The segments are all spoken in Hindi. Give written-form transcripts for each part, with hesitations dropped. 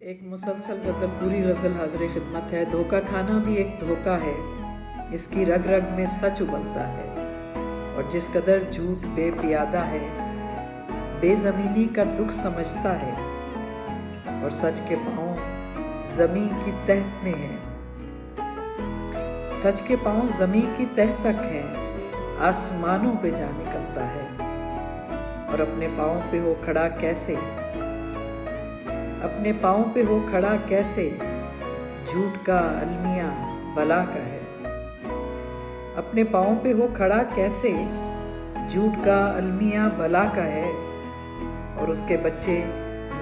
एक मुसलसल गज़ल, पूरी गज़ल हाज़िर खिदमत है। धोखा खाना भी एक धोखा है, इसकी रग रग में सच उबलता है। और जिस कदर झूठ बेपियादा है, बेज़मीनी का दुख समझता है। और सच के पाँव ज़मीं की तह में हैं, सच के पाँव ज़मीं की तह तक हैं, आसमानों पे जा निकलता है। और अपने पाँव पे हो खड़ा कैसे, अपने पाँव पे हो खड़ा कैसे, झूठ का अलमिया बला का है। अपने पाँव पे हो खड़ा कैसे, झूठ का अलमिया बला का है। और उसके बच्चे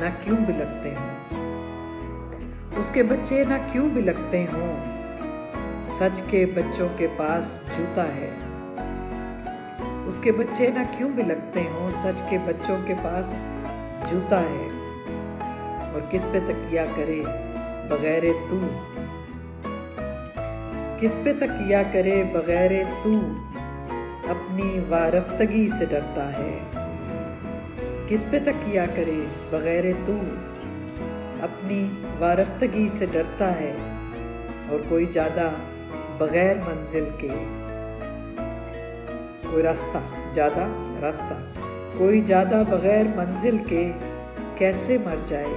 ना क्यों बिलखते हों, उसके बच्चे ना क्यों बिलखते हों, सच के बच्चों के पास जूता है। उसके बच्चे ना क्यों बिलखते हों, सच के बच्चों के पास जूता है। और किस पे तकिया करे बगैर तू, किस पे तकिया करे बगैर तू, अपनी वारफ्तगी से डरता है। किस पे तकिया करे बगैर तू, अपनी वारफ्तगी से डरता है। और कोई ज़्यादा बगैर मंजिल के, कोई रास्ता ज़्यादा रास्ता, कोई ज़्यादा बगैर मंजिल के कैसे मर जाए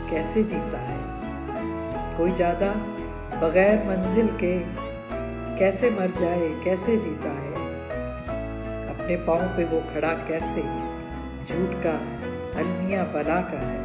कैसे जीता है। कोई ज़्यादा बगैर मंजिल के कैसे मर जाए कैसे जीता है। अपने पाँव पे वो खड़ा कैसे, झूठ का अलमिया बला का है।